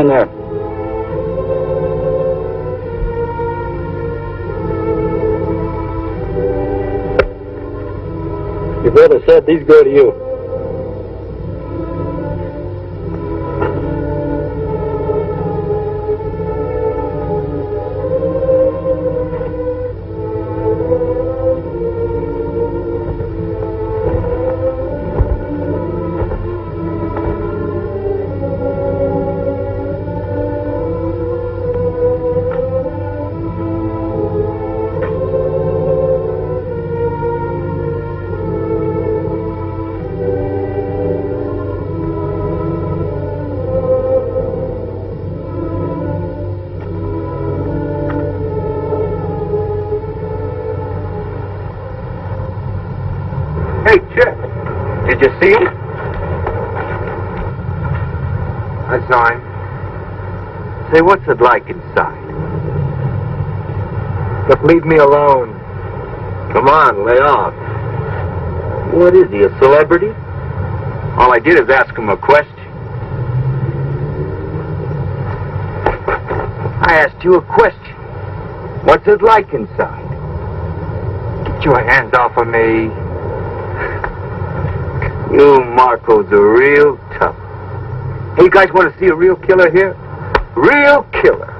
in there. Your brother said these go to you. Hey, Chet, did you see him? I saw him. Say, what's it like inside? But leave me alone. Come on, lay off. What is he, a celebrity? All I did is ask him a question. I asked you a question. What's it like inside? Get your hands off of me. You Marco's a real tough. Hey, you guys want to see a real killer here? Real killer.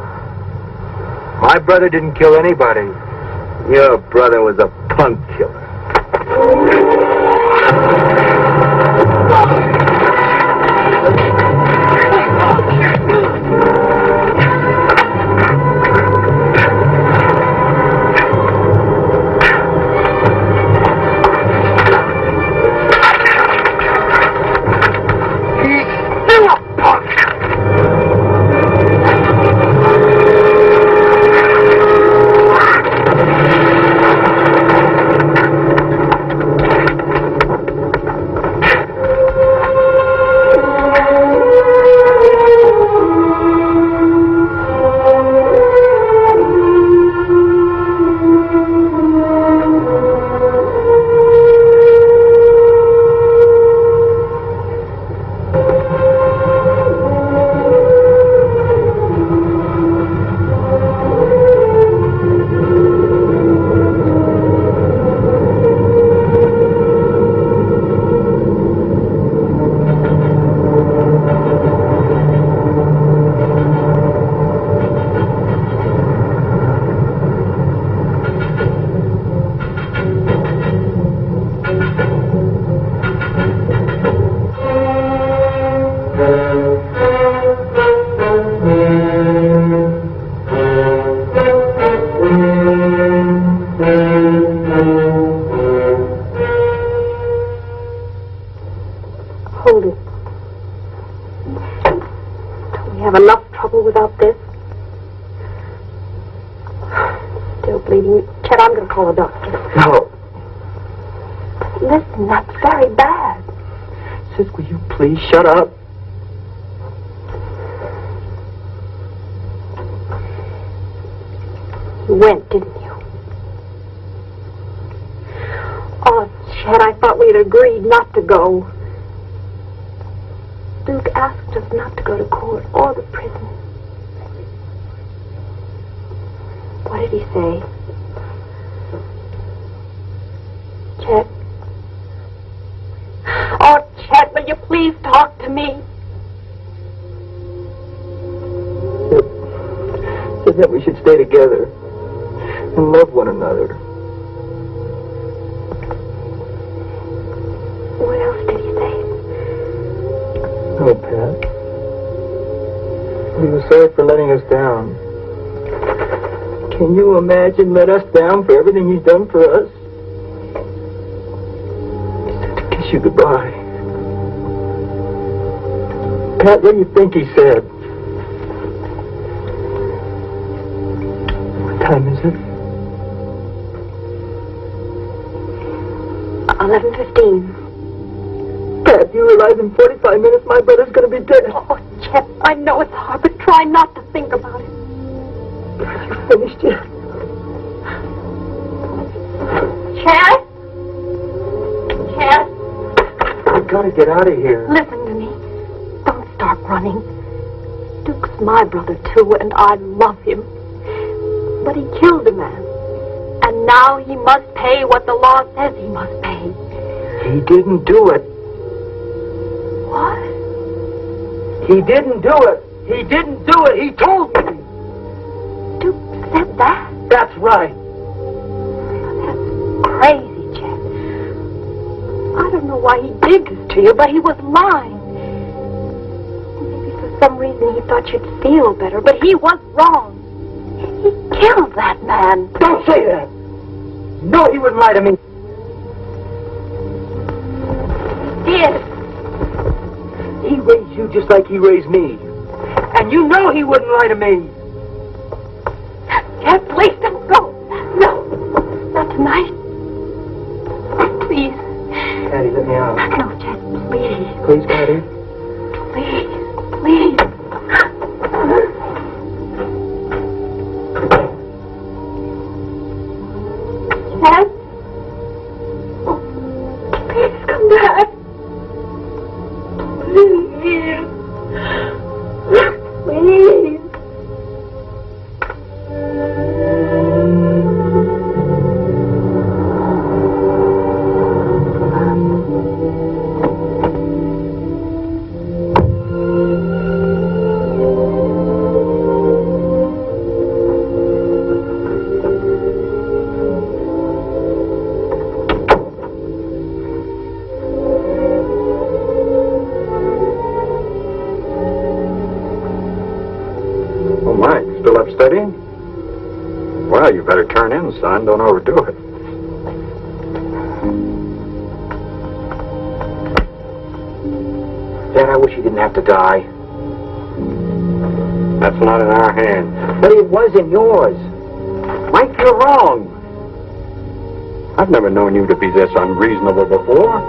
My brother didn't kill anybody. Your brother was a punk killer. Hold it. Don't we have enough trouble without this? Still bleeding. Chet, I'm going to call a doctor. No. Listen, that's very bad. Sis, will you please shut up? You went, didn't you? Oh, Chet, I thought we'd agreed not to go. Duke asked us not to go to court or the prison. What did he say? Chet? Oh, Chet, will you please talk to me? Said that we should stay together and love one another. What else did he say? Oh, Pat. We were sorry for letting us down. Can you imagine let us down for everything he's done for us? He said to kiss you goodbye. Pat, what do you think he said? What time is it? 11:15. Pat, you realize in 45 minutes my brother's going to be dead. Oh, Chet, I know it's hard, but try not to think about it. You finished yet? Chet? Chet? We've got to get out of here. Listen to me. Don't start running. Duke's my brother, too, and I love him. But he killed a man. And now he must pay what the law says he must pay. He didn't do it. What? He didn't do it. He didn't do it. He told me. Duke said that? That's right. That's crazy, Chet. I don't know why he did this to you, but he was lying. Maybe for some reason he thought you'd feel better, but he was wrong. He killed that man. Don't say that. No, he wouldn't lie to me. He did. He raised you just like he raised me. And you know he wouldn't lie to me. Chet, please don't go. No, not tonight. Please. Patty, let me out. No, Chet, please. Please, Patty. Please, please. Chet? Oh, please come back. Please. Please. Still up studying? Well, you better turn in, son. Don't overdo it. Dad, I wish he didn't have to die. That's not in our hands. But it was in yours. Mike, you're wrong. I've never known you to be this unreasonable before.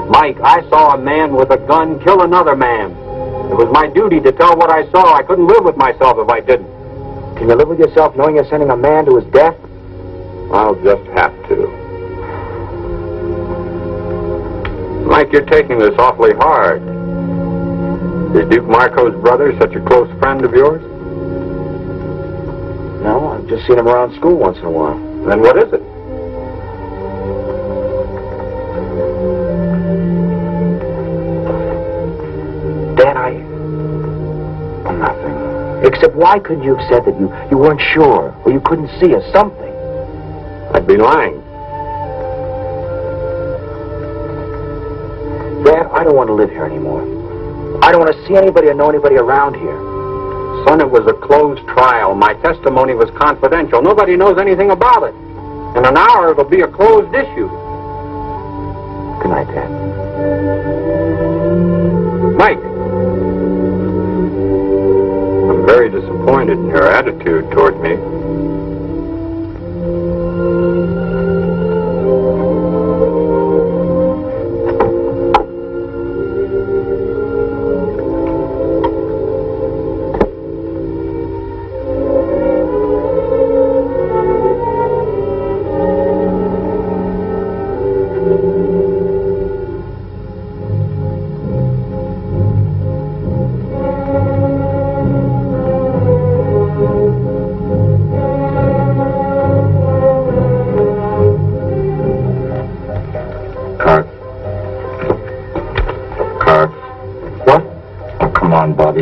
Mike, I saw a man with a gun kill another man. It was my duty to tell what I saw. I couldn't live with myself if I didn't. Can you live with yourself knowing you're sending a man to his death? I'll just have to. Mike, you're taking this awfully hard. Is Duke Marco's brother such a close friend of yours? No, I've just seen him around school once in a while. Then what is it? Dad, nothing. Except why couldn't you have said that you weren't sure, or you couldn't see, or something? I'd be lying. Dad, I don't want to live here anymore. I don't want to see anybody or know anybody around here. Son, it was a closed trial. My testimony was confidential. Nobody knows anything about it. In an hour, it'll be a closed issue. Good night, Dad. Mike. I'm very disappointed in your attitude toward me.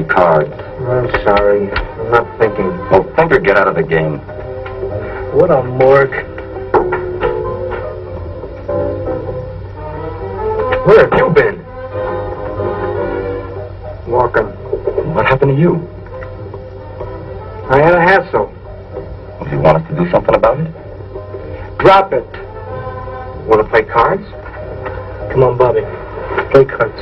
Cards. I'm sorry. I'm not thinking. Oh, think or get out of the game. What a morgue. Where have you been? Walking. What happened to you? I had a hassle. Do you want us to do something about it? Drop it. Want to play cards? Come on, Bobby. Play cards.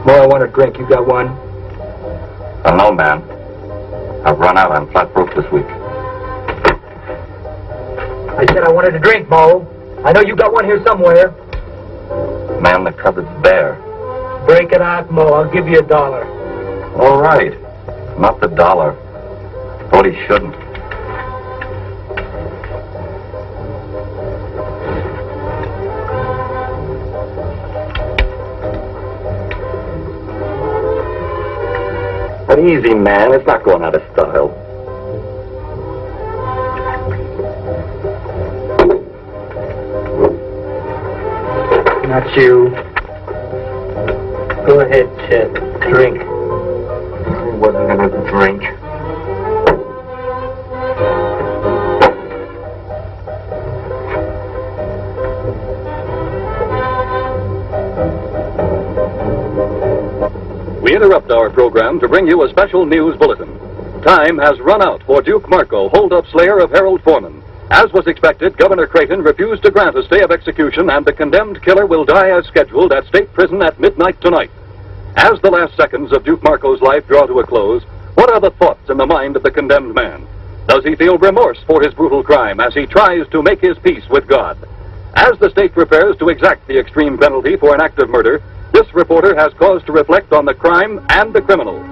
More, I want a drink. You got one? No, man. I've run out. I'm flat broke this week. I said I wanted a drink, Mo. I know you got one here somewhere. Man, the cupboard's bare. Break it out, Mo. I'll give you $1. All right. Not the dollar. Thought he shouldn't. easy, man. It's not going out of style. Not you. Go ahead, Chet. Drink. He wasn't gonna drink. We interrupt our program to bring you a special news bulletin. Time has run out for Duke Marco, hold-up slayer of Harold Foreman. As was expected, Governor Creighton refused to grant a stay of execution, and the condemned killer will die as scheduled at state prison at midnight tonight. As the last seconds of Duke Marco's life draw to a close, what are the thoughts in the mind of the condemned man? Does he feel remorse for his brutal crime as he tries to make his peace with God? As the state prepares to exact the extreme penalty for an act of murder, this reporter has cause to reflect on the crime and the criminal.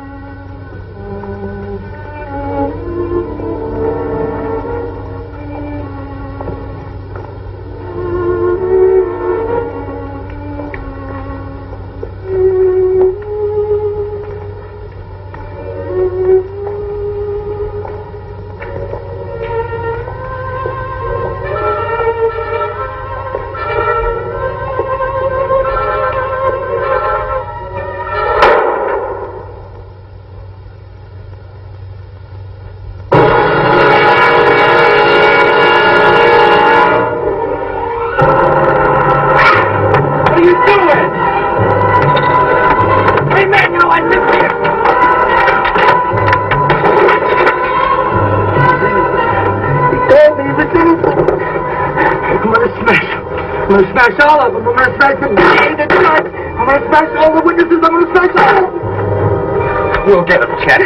I'm gonna smash all of them. I'm gonna smash the DA, the judge. I'm gonna smash all the witnesses. I'm gonna smash all of them. We'll get them, Chet.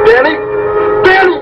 Danny! Danny!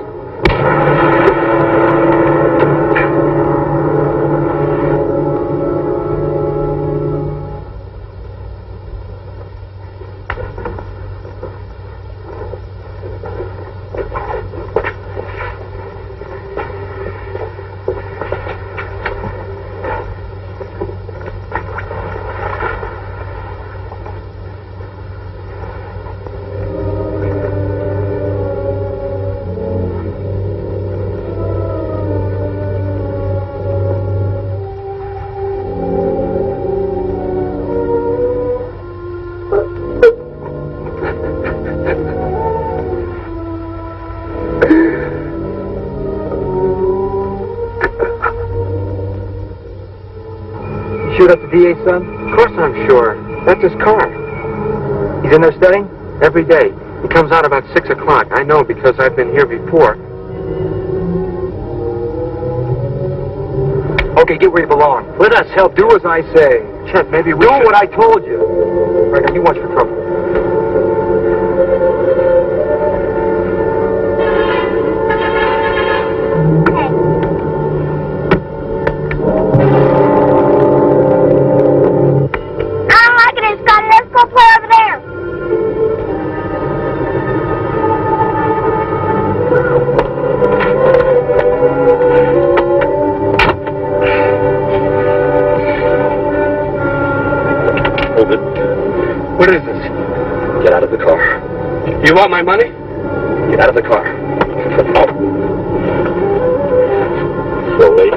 Shoot up the DA, son? Of course I'm sure. That's his car. He's in there studying? Every day. He comes out about 6 o'clock. I know because I've been here before. Okay, get where you belong. Let us help. Do as I say. Chet, maybe we Do should... what I told you. All right, now you watch for trouble. What is this? Get out of the car. You want my money? Get out of the car. Slowly.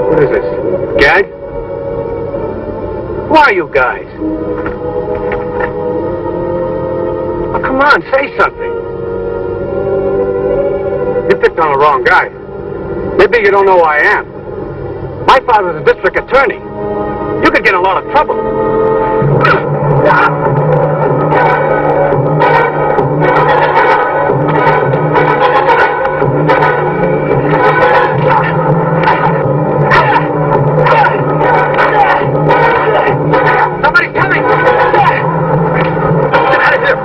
What is this? Gag? Who are you guys? Oh, come on, say something. You picked on the wrong guy. Maybe you don't know who I am. My father's a district attorney. You could get in a lot of trouble. Somebody's coming! Get out of here!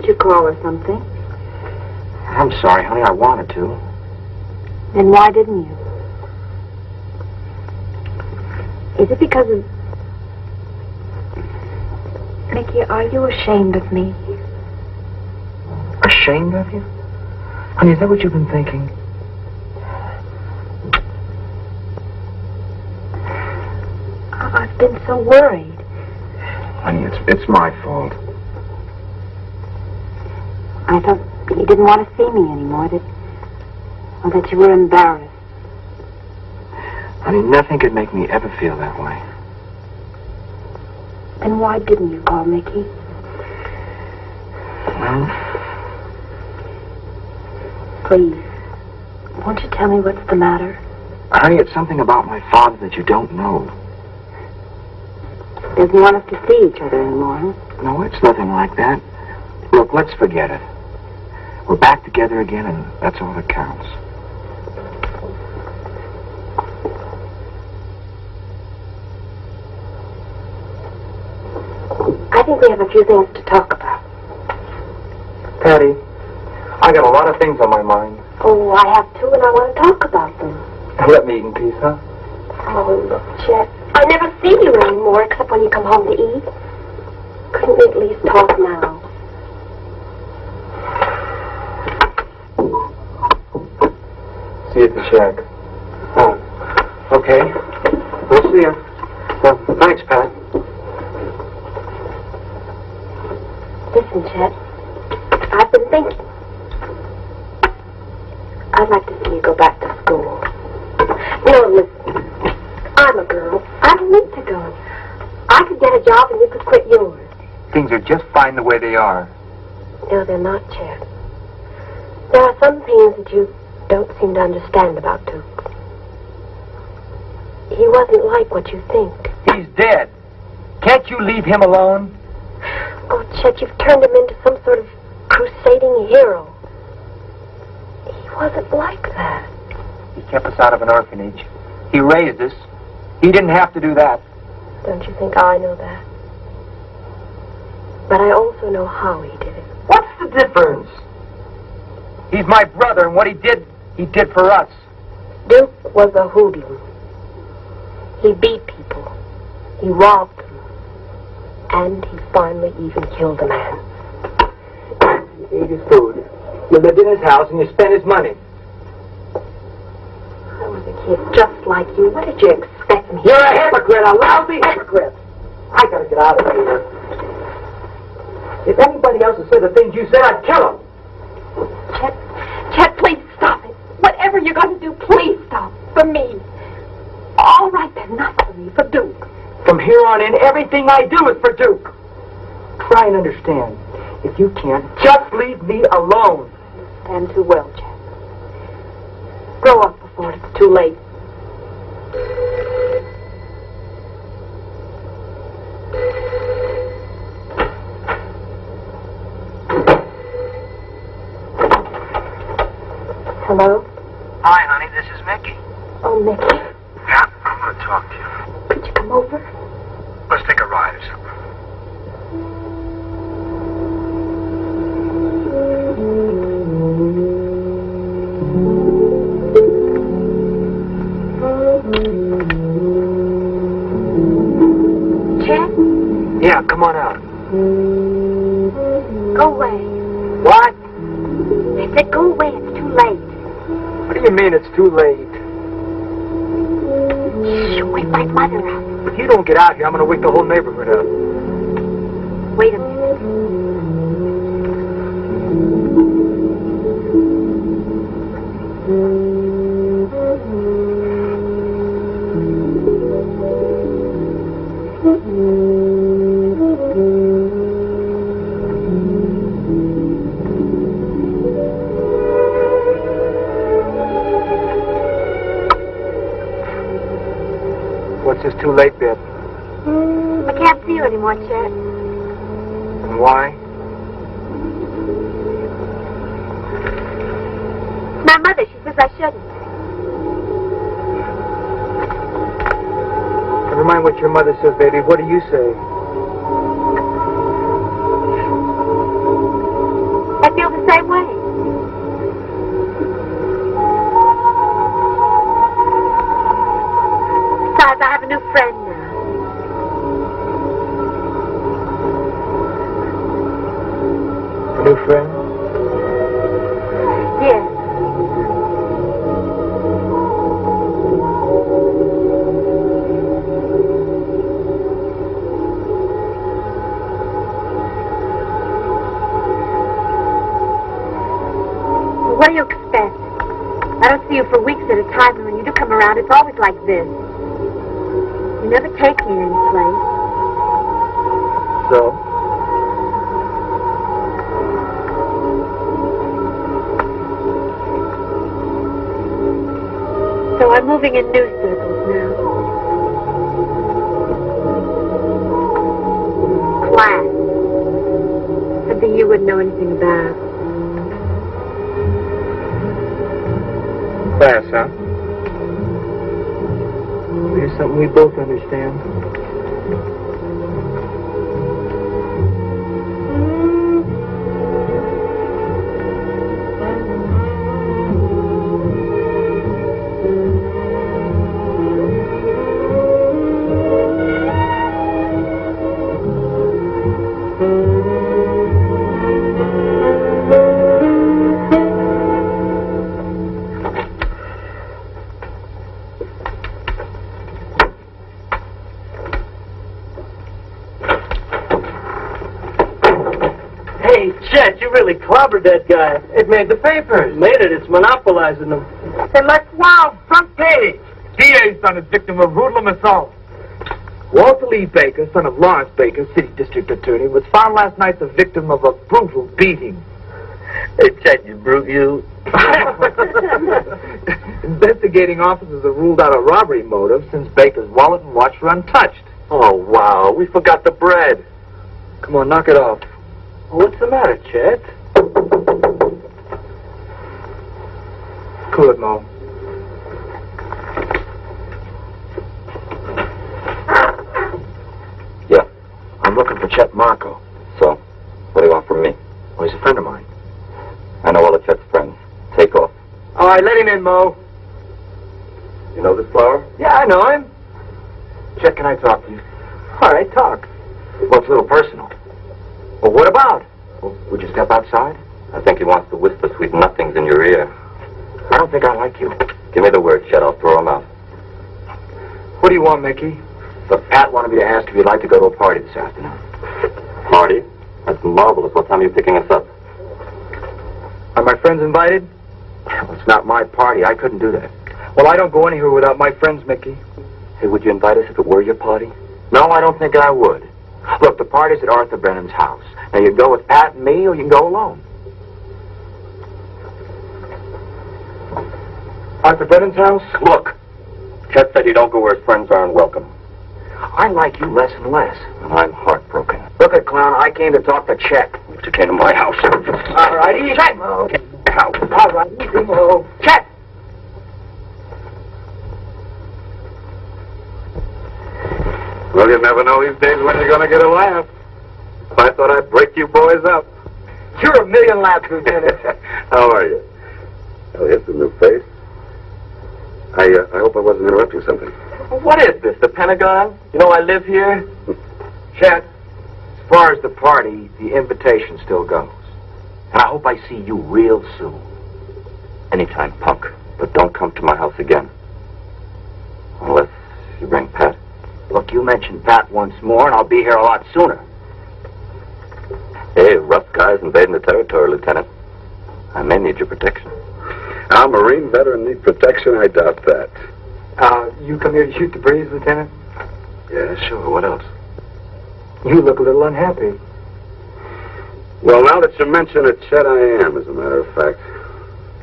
don't you call her something? I'm sorry, honey. I wanted to. Then why didn't you? Is it because of... Mickey, are you ashamed of me? Ashamed of you? Honey, is that what you've been thinking? I've been so worried. Honey, it's my fault. I thought you didn't want to see me anymore, or that you were embarrassed. Honey, nothing could make me ever feel that way. Then why didn't you call Mickey? Well, Please, won't you tell me what's the matter? honey, it's something about my father that you don't know. Doesn't want us to see each other anymore. No, it's nothing like that. Look, let's forget it. We're back together again, and that's all that counts. I think we have a few things to talk about. Patty, I got a lot of things on my mind. Oh, I have too, and I want to talk about them. Let me eat in peace, huh? Oh, look, Chet. I never see you anymore except when you come home to eat. Couldn't we at least talk now? See you at the shack. Oh, okay. We'll see you. Well, thanks, Pat. Listen, Chet. I've been thinking. I'd like to see you go back to school. No, listen. I'm a girl. I don't need to go. I could get a job and you could quit yours. Things are just fine the way they are. No, they're not, Chet. There are some things that you don't seem to understand about Duke. He wasn't like what you think. He's dead. Can't you leave him alone? Oh, Chet, you've turned him into some sort of crusading hero. He wasn't like that. He kept us out of an orphanage. He raised us. He didn't have to do that. Don't you think I know that? But I also know how he did it. What's the difference? He's my brother, and what he did for us. Duke was a hoodlum. He beat people. He robbed them. And he finally even killed a man. You ate his food. You lived in his house, and you spent his money. I was a kid just like you. What did you expect me? You're a hypocrite, a lousy hypocrite. I gotta get out of here. If anybody else had said the things you said, I'd kill him. Chet, please stop it. Whatever you're going to do, please stop. For me. All right, then, not for me, for Duke. From here on in, everything I do is for Duke. Try and understand. If you can't, just leave me alone. Stand too well, Chet. Grow up before it's too late. Hello? Hi, honey, this is Mickey. Oh, Mickey. Yeah, I want to talk to you. Could you come over? Let's take a ride or something. Chet? Yeah, come on out. Go away. What? I said go away. It's too late. What do you mean it's too late? Shh, wake my mother up. If you don't get out here, I'm going to wake the whole neighborhood up. Wait a minute. What's this too late bit? I can't see you anymore, Chet. And why? My mother, she says I shouldn't. Never mind what your mother says, baby. What do you say? new friend now. A new friend? Yes. What do you expect? I don't see you for weeks at a time, and when you do come around, it's always like this. You never take me any place. So? So I'm moving in new circles now. Class. Something you wouldn't know anything about. Class, huh? Maybe something we both understand. Hey, Chet, you really clobbered that guy. It made the papers. Made it. It's monopolizing them. And let's wow, front page. DA's son is victim of hoodlum assault. Walter Lee Baker, son of Lawrence Baker, city district attorney, was found last night the victim of a brutal beating. Hey, Chet, you brute, you. Investigating officers have ruled out a robbery motive since Baker's wallet and watch were untouched. Oh, wow. We forgot the bread. Come on, knock it off. What's the matter, Chet? Cool it, Mo. Yeah. I'm looking for Chet Marco. So, what do you want from me? Oh, he's a friend of mine. I know all of Chet's friends. Take off. All right, let him in, Mo. You know this flower? Yeah, I know him. Chet, can I talk to you? All right, talk. Well, it's a little personal. Well, what about? Well, would you step outside? I think he wants to whisper sweet nothings in your ear. I don't think I like you. Give me the word, Chet. I'll throw him out. What do you want, Mickey? Look, Pat wanted me to ask if you'd like to go to a party this afternoon. Party? That's marvelous. What time are you picking us up? Are my friends invited? Well, it's not my party. I couldn't do that. Well, I don't go anywhere without my friends, Mickey. Hey, would you invite us if it were your party? No, I don't think I would. Look, the party's at Arthur Brennan's house. Now, you can go with Pat and me, or you can go alone. Arthur Brennan's house? Look, Chet said you don't go where his friends aren't welcome. I like you less and less. And I'm heartbroken. Look at Clown, I came to talk to Chet. But you came to my house. All right, easy, Mo. House. All right, easy, Mo. Chet! Well, you never know these days when you're going to get a laugh. I thought I'd break you boys up. You're a million laughs, Lieutenant. How are you? Oh, here's a new face. I hope I wasn't interrupting something. What is this, the Pentagon? You know I live here? Chet, as far as the party, the invitation still goes. And I hope I see you real soon. Anytime, punk. But don't come to my house again. Unless you bring Pat. Look, you mentioned Pat once more, and I'll be here a lot sooner. Hey, rough guys invading the territory, Lieutenant. I may need your protection. Our Marine veteran need protection? I doubt that. You come here to shoot the breeze, Lieutenant? Yeah, sure. What else? You look a little unhappy. Well, now that you mention it, Chet, I am, as a matter of fact.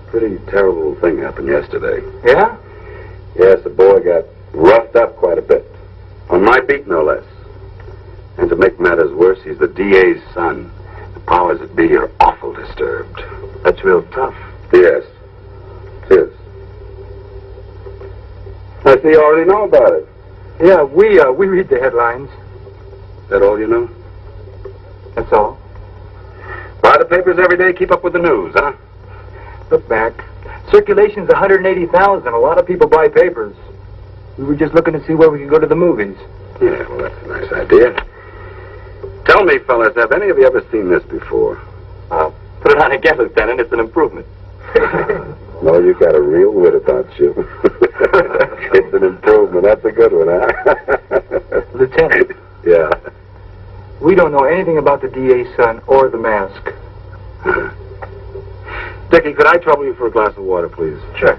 Pretty terrible thing happened yesterday. Yeah? Yes, the boy got roughed up quite a bit. On my beat, no less. And to make matters worse, he's the DA's son. The powers that be are awful disturbed. That's real tough. Yes. It is. I see you already know about it. Yeah, we read the headlines. Is that all you know? That's all. Buy the papers every day, keep up with the news, huh? Look back. Circulation's 180,000. A lot of people buy papers. We were just looking to see where we could go to the movies. Yeah, well, that's a nice idea. Tell me, fellas, have any of you ever seen this before? Put it on again, Lieutenant. It's an improvement. No, you got a real wit about you. It's an improvement. That's a good one, huh? Lieutenant, Yeah. we don't know anything about the DA's son or the mask. Dickie, could I trouble you for a glass of water, please? Sure.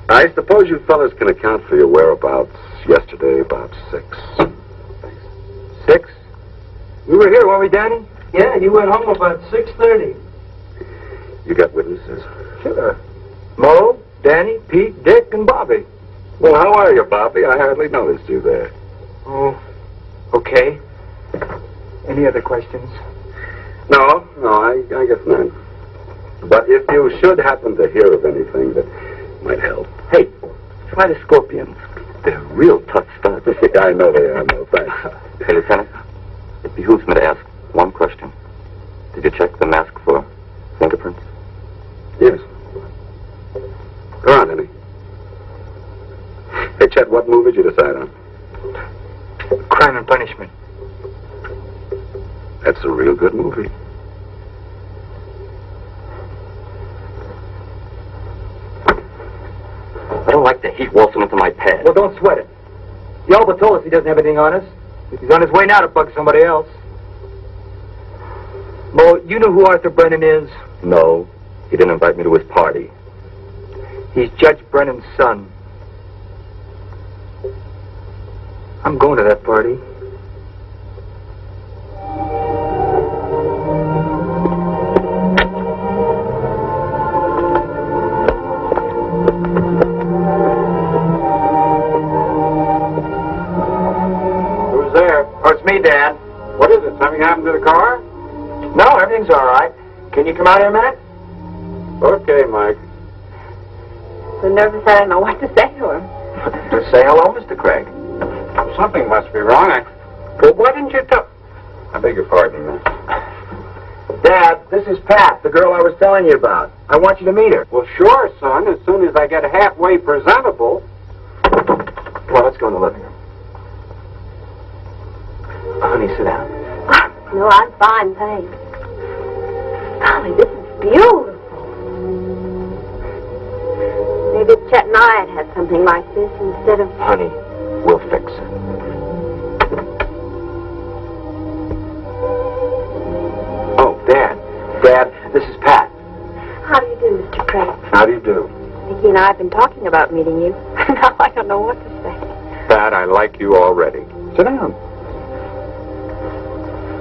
I suppose you fellas can account for your whereabouts yesterday about 6. 6? We were here, weren't we, Danny? Yeah, you went home about 6:30. You got witnesses? Sure. Mo, Danny, Pete, Dick, and Bobby. Well, how are you, Bobby? I hardly noticed you there. Oh, okay. Any other questions? No, I guess not. But if you should happen to hear of anything that might help. Hey, try the scorpions. They're real tough stuff. I know they are, no, thanks. Hey, Lieutenant, it behooves me to ask one question. Did you check the mask for fingerprints? Yes. Go on, Henny. Hey, Chet, what movie did you decide on? Crime and Punishment. That's a real good movie. I don't like the heat waltzing into my pad. Well, don't sweat it. Yelba told us he doesn't have anything on us. He's on his way now to bug somebody else. Mo, you know who Arthur Brennan is? No, he didn't invite me to his party. He's Judge Brennan's son. I'm going to that party. Who's there? Oh, it's me, Dad. What is it? Something happened to the car? No, everything's all right. Can you come out here a minute? Okay, Mike. So nervous I don't know what to say to him. Just say hello, Mr. Craig. Something must be wrong. Well, why didn't you tell... I beg your pardon, man. Dad, this is Pat, the girl I was telling you about. I want you to meet her. Well, sure, son. As soon as I get halfway presentable. Come on, let's go in the living room. Honey, sit down. No, I'm fine, thanks. Golly, this is beautiful. Maybe Chet and I had something like this instead of... Honey, we'll fix it. Oh, Dad. Dad, this is Pat. How do you do, Mr. Craig? How do you do? Vicki and I have been talking about meeting you. Now I don't know what to say. Pat, I like you already. Sit down.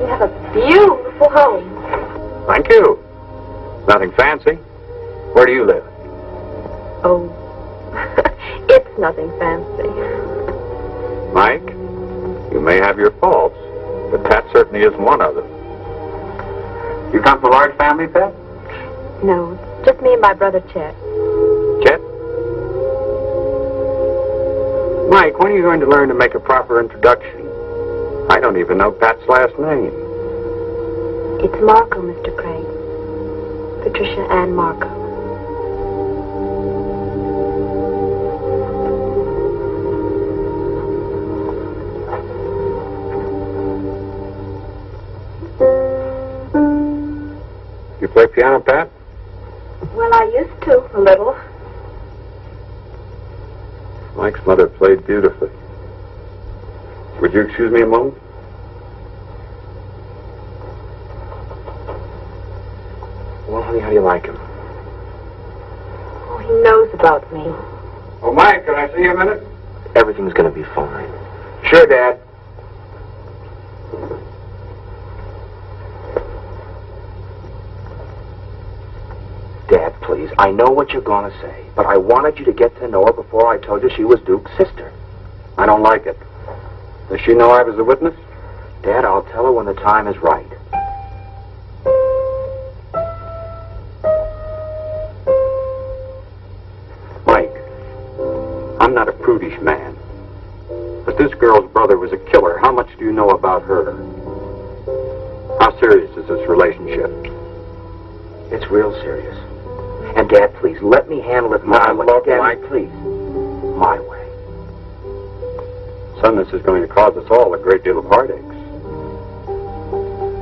You have a beautiful home. Thank you. Nothing fancy. Where do you live? Oh, it's nothing fancy. Mike, you may have your faults, but Pat certainly isn't one of them. You come from a large family, Pat? No, just me and my brother Chet. Chet? Mike, when are you going to learn to make a proper introduction? I don't even know Pat's last name. It's Marco, Mr. Craig. Patricia Ann Marco. You play piano, Pat? Well, I used to, a little. Mike's mother played beautifully. Would you excuse me a moment? Well, honey, how do you like him? Oh, he knows about me. Oh, Mike, can I see you a minute? Everything's gonna be fine. Sure, Dad. Dad, please, I know what you're gonna say, but I wanted you to get to know her before I told you she was Duke's sister. I don't like it. Does she know I was a witness? Dad, I'll tell her when the time is right. Mike, I'm not a prudish man. But this girl's brother was a killer. How much do you know about her? How serious is this relationship? It's real serious. And Dad, please, let me handle it my way. Now, look, Dad, Mike. please. my way. Son, this is going to cause us all a great deal of heartaches.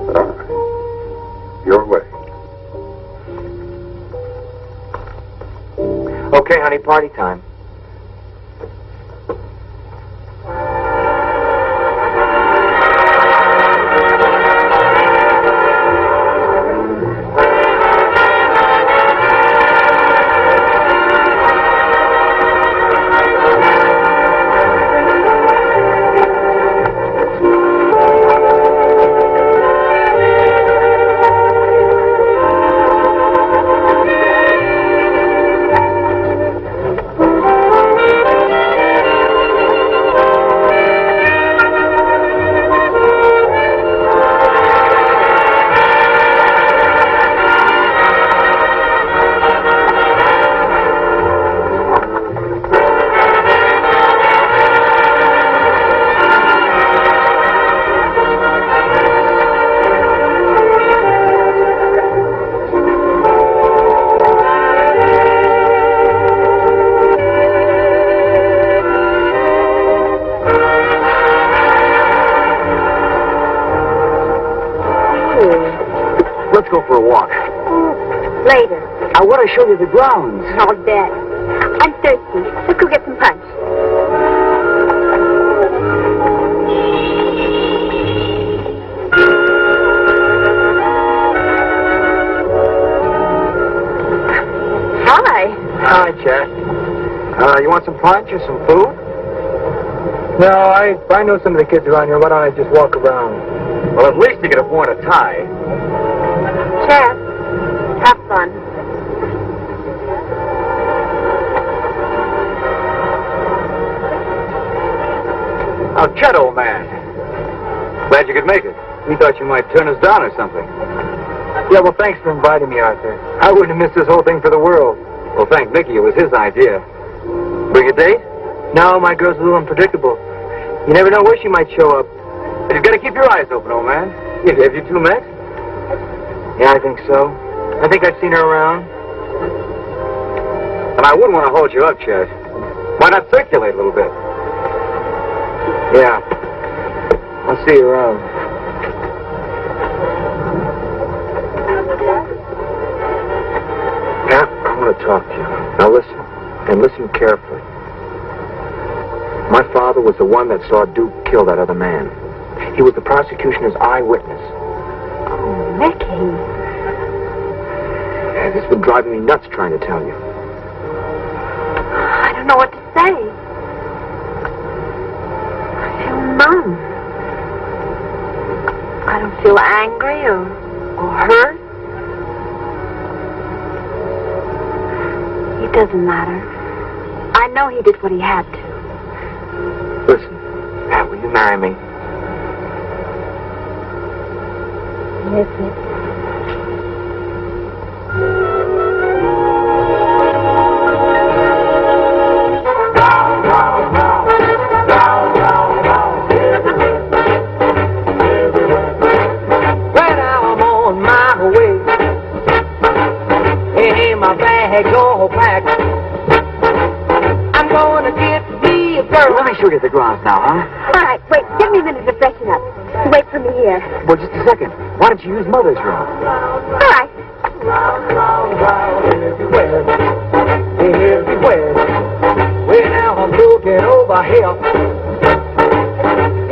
But all right. Your way. Okay, honey, party time. Let's go for a walk. Later. I want to show you the grounds. Oh, Dad. I'm thirsty. Let's go get some punch. Hi. Hi, Chet. You want some punch or some food? No, I know some of the kids around here. Why don't I just walk around? Well, at least you could have worn a tie. Chad, have fun. Oh, Chet, old man. Glad you could make it. We thought you might turn us down or something. Yeah, well, thanks for inviting me, Arthur. I wouldn't have missed this whole thing for the world. Well, thank Mickey. It was his idea. Bring a date? No, my girl's a little unpredictable. You never know where she might show up. But you've got to keep your eyes open, old man. Have you two met? Yeah, I think so. I think I've seen her around. And I wouldn't want to hold you up, Chet. Why not circulate a little bit? Yeah. I'll see you around. Pat, I want to talk to you. Now listen, and listen carefully. My father was the one that saw Duke kill that other man. He was the prosecutioner's eyewitness. Oh, Mickey. Yeah, this has been driving me nuts trying to tell you. I don't know what to say. I feel numb. I don't feel angry or hurt. It doesn't matter. I know he did what he had to. Listen, Pat, will you marry me? Yes, Mickey. When I'm on my way, and my bag's all packed, I'm gonna get me a girl. Let me show you the grounds now, huh? All right, wait. Give me a minute to freshen up. Wait for me here. Well, just a second. Why don't you use Mother's room? All right. Round, round, round, everywhere, everywhere. When I'm looking over here,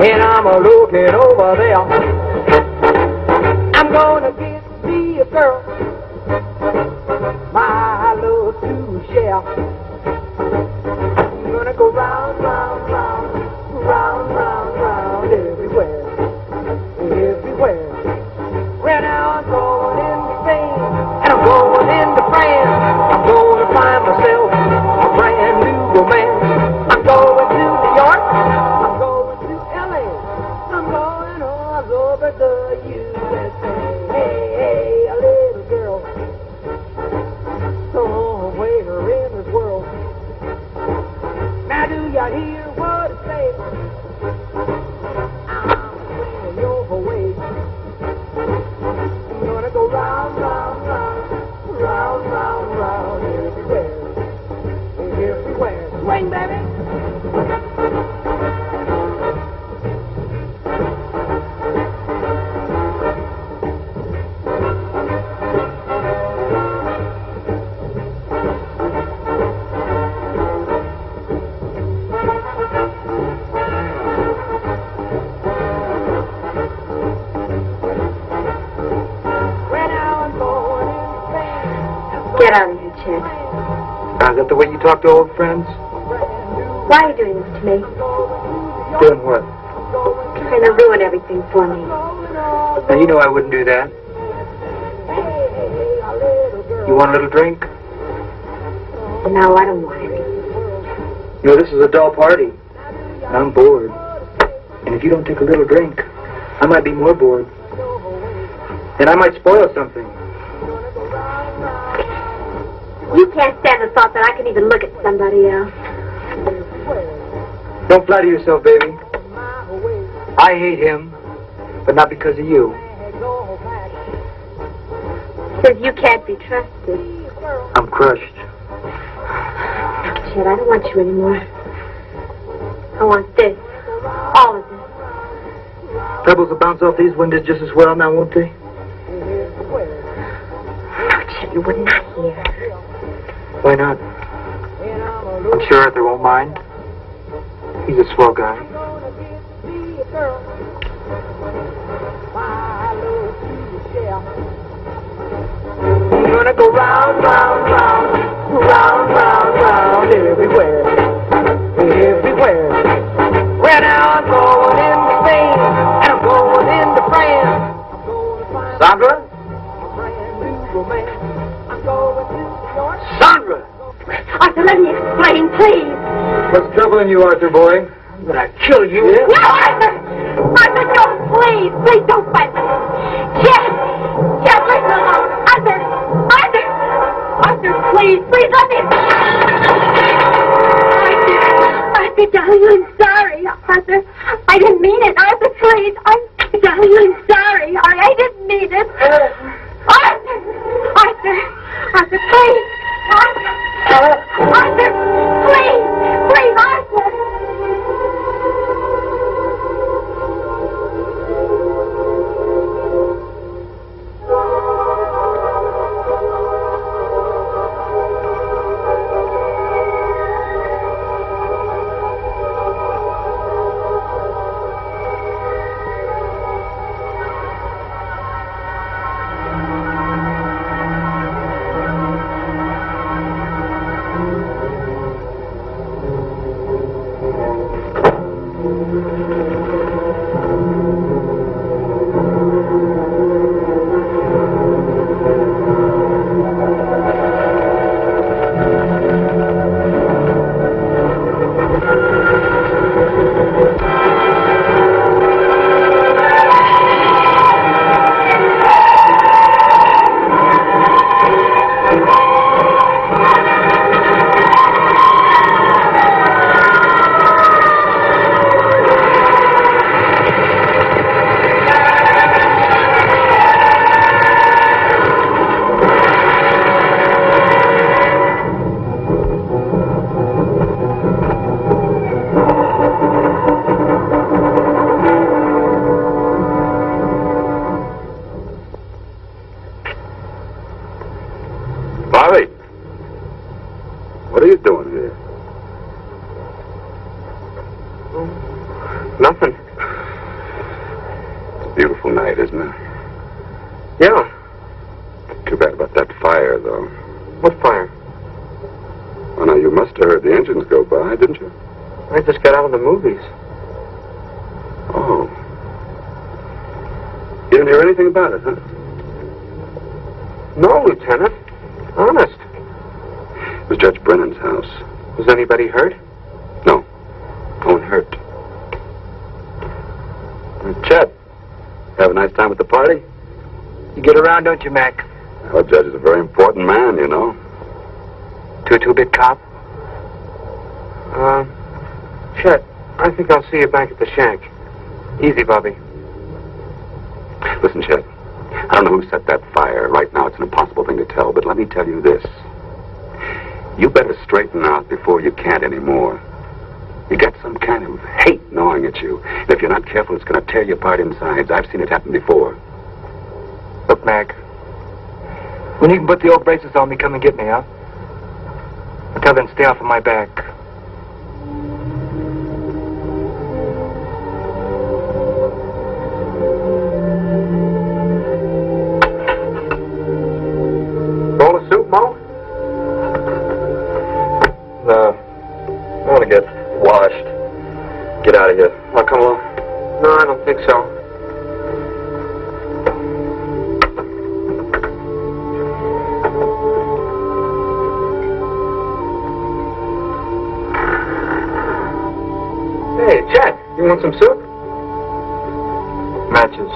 and I'm looking over there, I'm gonna get me a girl, my love to share. I'm gonna go round, round, round, round, round, round, everywhere, everywhere. When I'm going into Spain, and I'm going into France, I'm going to find myself a brand new romance. I'm going to New York, I'm going to L.A., I'm going all over the USA. Hey, hey, a little girl, somewhere in this world. Now do you hear what I say? I'm swinging your way. I'm gonna go round, round, round, round, round, round, everywhere, everywhere. Swing, baby. Get out of here, Chet. Is that the way you talk to old friends? Why are you doing this to me? Doing what? Trying to ruin everything for me. Now, you know I wouldn't do that. You want a little drink? No, I don't want it. You know, this is a dull party. And I'm bored. And if you don't take a little drink, I might be more bored. And I might spoil something. You can't stand the thought that I can even look at somebody else. Don't flatter yourself, baby. I hate him, but not because of you. Says you can't be trusted. I'm crushed. Chet, I don't want you anymore. I want this. All of this. Pebbles will bounce off these windows just as well now, won't they? No, Chet, you would not hear. Why not? I'm sure Arthur won't mind. He's a swell guy. You're gonna go round, round, round, round, round, round, everywhere, everywhere. Well, now I'm going into Spain, and I'm going into France. Sandra? Sandra! Arthur, let me explain, please. What's troubling you, Arthur, boy? I'm gonna kill you. No, Arthur! Arthur, don't, please! Please don't fight me! Chet! Chet, leave me alone! Arthur! Arthur! Arthur, please! Please let me... Arthur, darling, I'm sorry. Arthur, I didn't mean it. Arthur, please. Darling, I'm sorry. I didn't mean it. Arthur! Arthur! Arthur, please! Arthur! Arthur! Please! Please, Arthur! Bobby! What are you doing here? Nothing. It's a beautiful night, isn't it? Yeah. Too bad about that fire, though. What fire? Oh, now, you must have heard the engines go by, didn't you? I just got out of the movies. Oh. You didn't hear anything about it, huh? No, Lieutenant. Honest. It was Judge Brennan's house. Was anybody hurt? No. No one hurt. Chet, Have a nice time at the party? you get around, don't you, Mac? Our judge is a very important man, you know. To a two-bit cop? Chet, I think I'll see you back at the shack. Easy, Bobby. Listen, Chet, I don't know who set that fire. Right now, it's an impossible thing to tell, but let me tell you this. You better straighten out before you can't anymore. You get some kind of hate gnawing at you. And if you're not careful, it's going to tear you apart inside. I've seen it happen before. Look, Mac. When you can put the old braces on me, come and get me, huh? Until then, stay off of my back. Bowl of soup, Mo? Want some soup? Matches.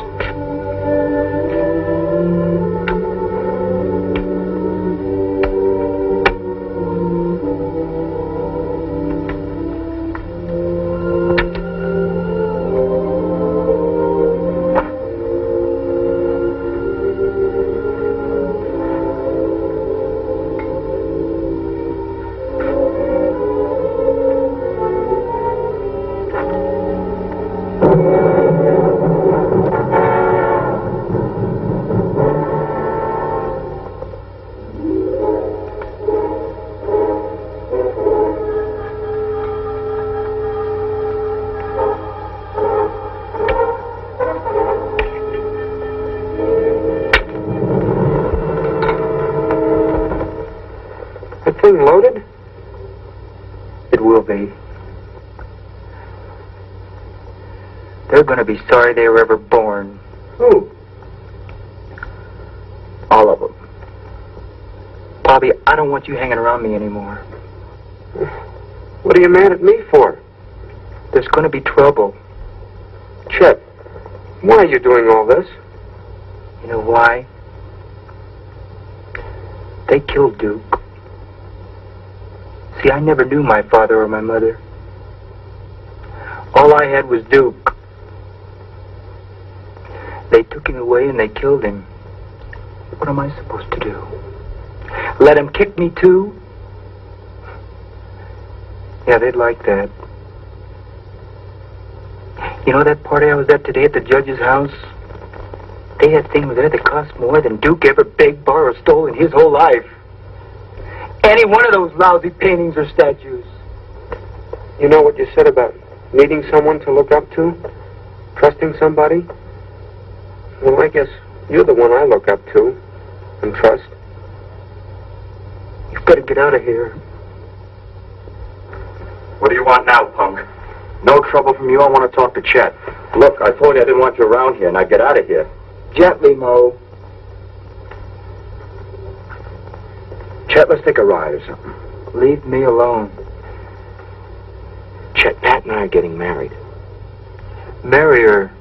Thing loaded? It will be. They're going to be sorry they were ever born. Who? All of them. Bobby, I don't want you hanging around me anymore. What are you mad at me for? There's going to be trouble. Chet, why are you doing all this? You know why? They killed Duke. See, I never knew my father or my mother. All I had was Duke. They took him away and they killed him. What am I supposed to do? Let him kick me too? Yeah, they'd like that. You know that party I was at today at the judge's house? They had things there that cost more than Duke ever begged, borrowed, or stole in his whole life. Any one of those lousy paintings or statues. You know what you said about needing someone to look up to? Trusting somebody? Well, I guess you're the one I look up to and trust. You've got to get out of here. What do you want now, punk? No trouble from you. I want to talk to Chet. Look, I told you I didn't want you around here. Now get out of here. Gently, Mo. Chet, let's take a ride or something. Leave me alone. Chet, Pat and I are getting married. Marry her,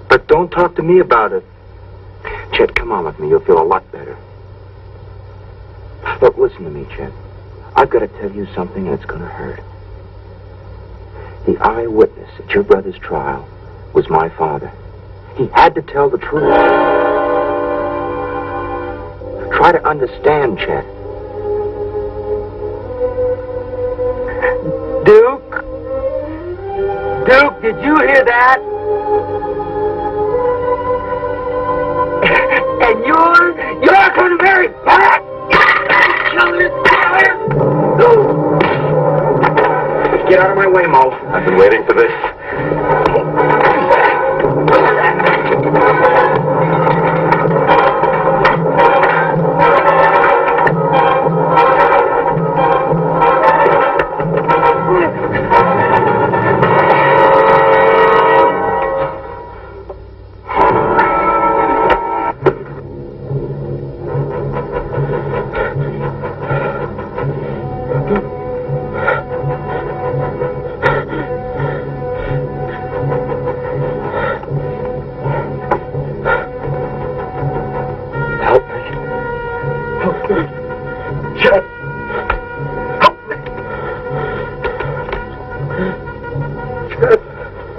but don't talk to me about it. Chet, come on with me. You'll feel a lot better. Look, listen to me, Chet. I've got to tell you something, and it's going to hurt. The eyewitness at your brother's trial was my father. He had to tell the truth. Try to understand, Chet. Duke? Duke, did you hear that? And you're going to marry Pat? Get out of my way, Mo. I've been waiting for this.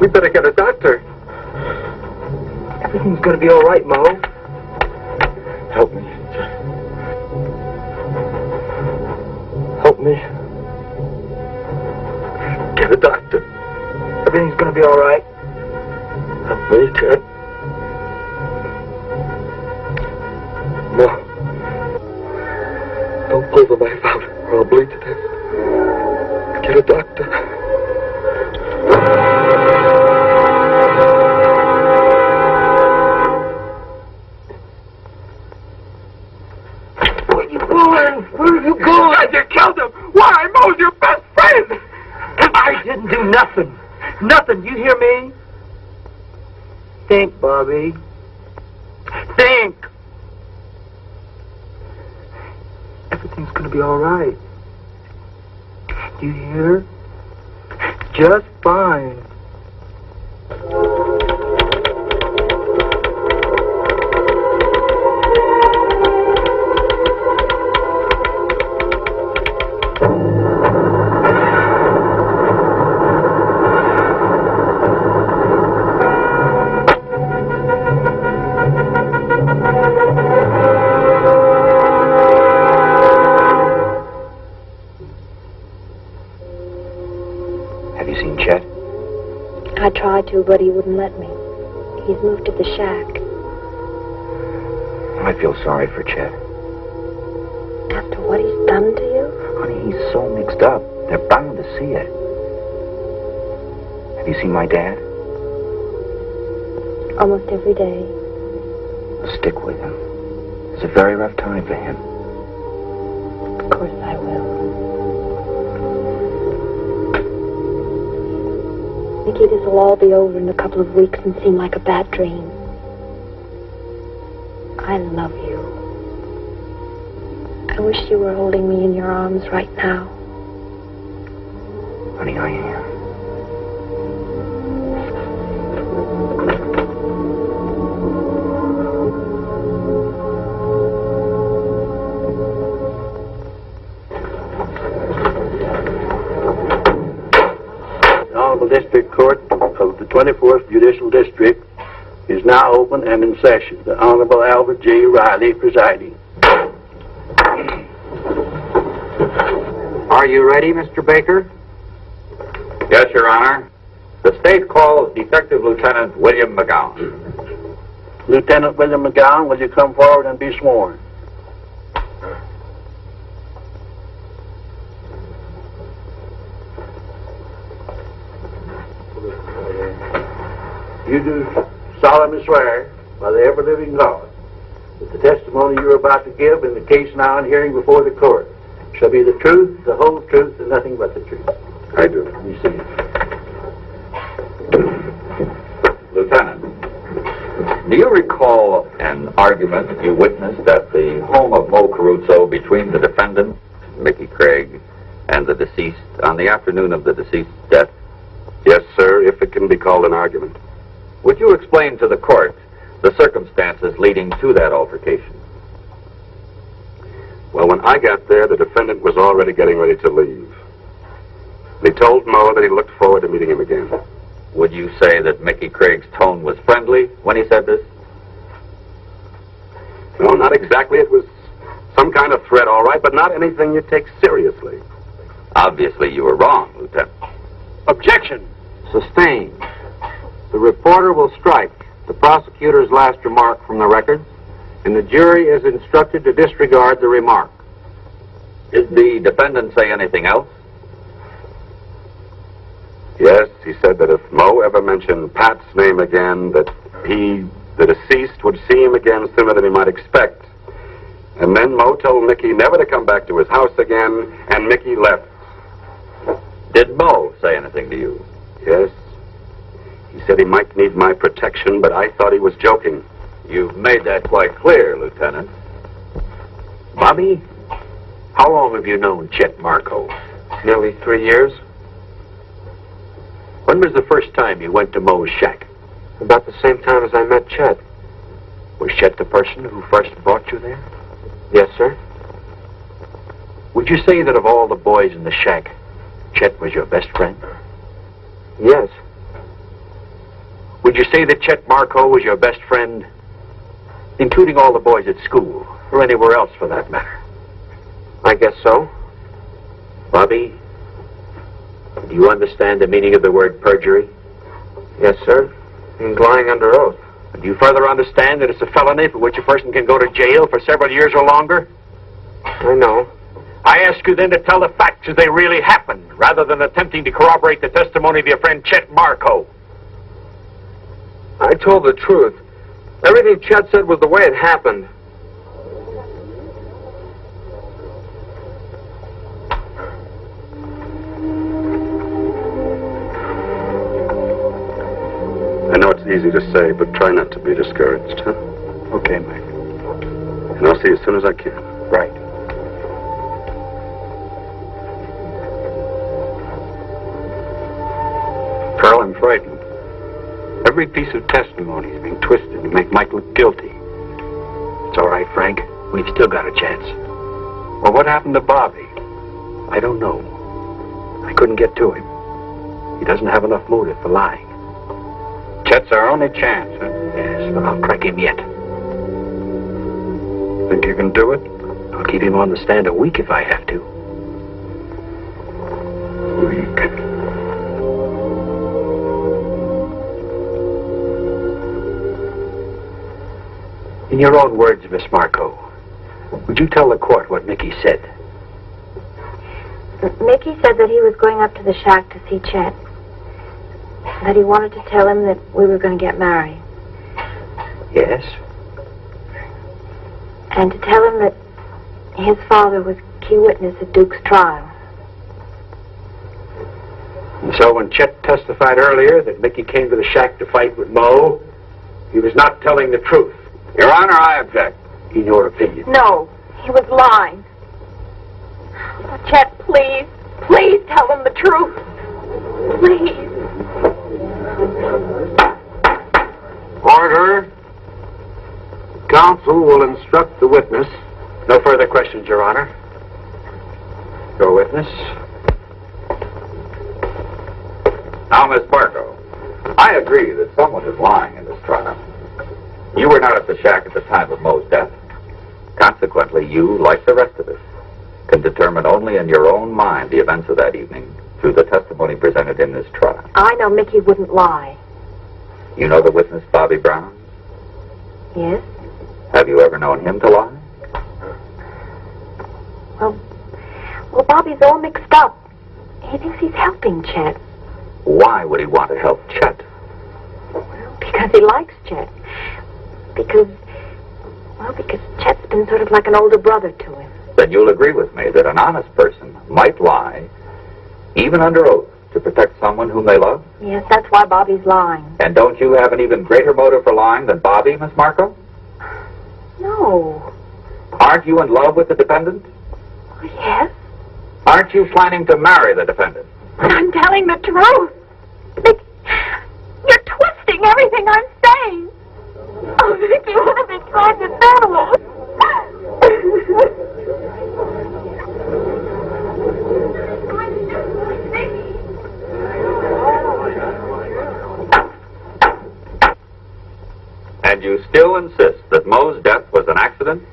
We better get a doctor. Everything's gonna be all right, Mo. Help me. Help me. Get a doctor. Everything's gonna be all right. Help me, Ted. No. Don't pull the knife out or I'll bleed to death. Get a doctor. Where are you going? You killed him! Why? Mo's your best friend! I didn't do nothing. Nothing. You hear me? Think, Bobby. Think. Everything's gonna be all right. You hear? Just fine. to, but he wouldn't let me. He's moved to the shack. I feel sorry for Chet. After what he's done to you? Honey, he's so mixed up. They're bound to see it. Have you seen my dad? Almost every day. Stick with him. It's a very rough time for him. Of course I will. Mickey, this will all be over in a couple of weeks and seem like a bad dream. I love you. I wish you were holding me in your arms right now. Honey, I am. The Honorable District Court of the 24th Judicial District is now open and in session. The Honorable Albert J. Riley presiding. Are you ready, Mr. Baker? Yes, Your Honor. The state calls Detective Lieutenant William McGowan. Lieutenant William McGowan, will you come forward and be sworn? You do solemnly swear by the ever-living God that the testimony you are about to give in the case now in hearing before the court shall be the truth, the whole truth, and nothing but the truth. I do. You see. Lieutenant, do you recall an argument you witnessed at the home of Mo Caruso between the defendant, Mickey Craig, and the deceased on the afternoon of the deceased's death? Yes, sir, if it can be called an argument. Would you explain to the court the circumstances leading to that altercation? Well, when I got there, the defendant was already getting ready to leave. He told Mo that he looked forward to meeting him again. Would you say that Mickey Craig's tone was friendly when he said this? No, not exactly. It was some kind of threat, all right, but not anything you take seriously. Obviously, you were wrong, Lieutenant. Objection. Sustained. The reporter will strike the prosecutor's last remark from the record, and the jury is instructed to disregard the remark. Did the defendant say anything else? Yes, he said that if Mo ever mentioned Pat's name again, that he, the deceased, would see him again sooner than he might expect. And then Mo told Mickey never to come back to his house again, and Mickey left. Did Mo say anything to you? Yes. He said he might need my protection, but I thought he was joking. You've made that quite clear, Lieutenant. Bobby, how long have you known Chet Marco? Nearly 3 years. When was the first time you went to Mo's shack? About the same time as I met Chet. Was Chet the person who first brought you there? Yes, sir. Would you say that of all the boys in the shack, Chet was your best friend? Yes. Would you say that Chet Marco was your best friend, including all the boys at school, or anywhere else for that matter? I guess so. Bobby, do you understand the meaning of the word perjury? Yes, sir. He's lying under oath. Do you further understand that it's a felony for which a person can go to jail for several years or longer? I know. I ask you then to tell the facts as they really happened, rather than attempting to corroborate the testimony of your friend Chet Marco. I told the truth. Everything Chet said was the way it happened. I know it's easy to say, but try not to be discouraged, huh? Okay, Mike. And I'll see you as soon as I can. Right. Carl, I'm frightened. Every piece of testimony is being twisted to make Mike look guilty. It's all right, Frank. We've still got a chance. Well, what happened to Bobby? I don't know. I couldn't get to him. He doesn't have enough motive for lying. Chet's our only chance, huh? Yes, but I'll crack him yet. Think you can do it? I'll keep him on the stand a week if I have to. Weak. In your own words, Miss Marco, would you tell the court what Mickey said? Mickey said that he was going up to the shack to see Chet. That he wanted to tell him that we were going to get married. Yes? And to tell him that his father was key witness at Duke's trial. And so when Chet testified earlier that Mickey came to the shack to fight with Moe, he was not telling the truth. Your Honor, I object. In your opinion. No, he was lying. Oh, Chet, please, please tell him the truth. Please. Order. Counsel will instruct the witness. No further questions, Your Honor. Your witness. Now, Miss Marco, I agree that someone is lying in this trial. You were not at the shack at the time of Moe's death. Consequently, you, like the rest of us, can determine only in your own mind the events of that evening through the testimony presented in this trial. I know Mickey wouldn't lie. You know the witness, Bobby Brown? Yes? Have you ever known him to lie? Well, Bobby's all mixed up. He thinks he's helping Chet. Why would he want to help Chet? Well, because he likes Chet. Because Chet's been sort of like an older brother to him. Then you'll agree with me that an honest person might lie, even under oath, to protect someone whom they love? Yes, that's why Bobby's lying. And don't you have an even greater motive for lying than Bobby, Miss Marco? No. Aren't you in love with the defendant? Yes. Aren't you planning to marry the defendant? But I'm telling the truth. You're twisting everything I'm saying. Oh, Vicky, what have they tried to do? And you still insist that Moe's death was an accident?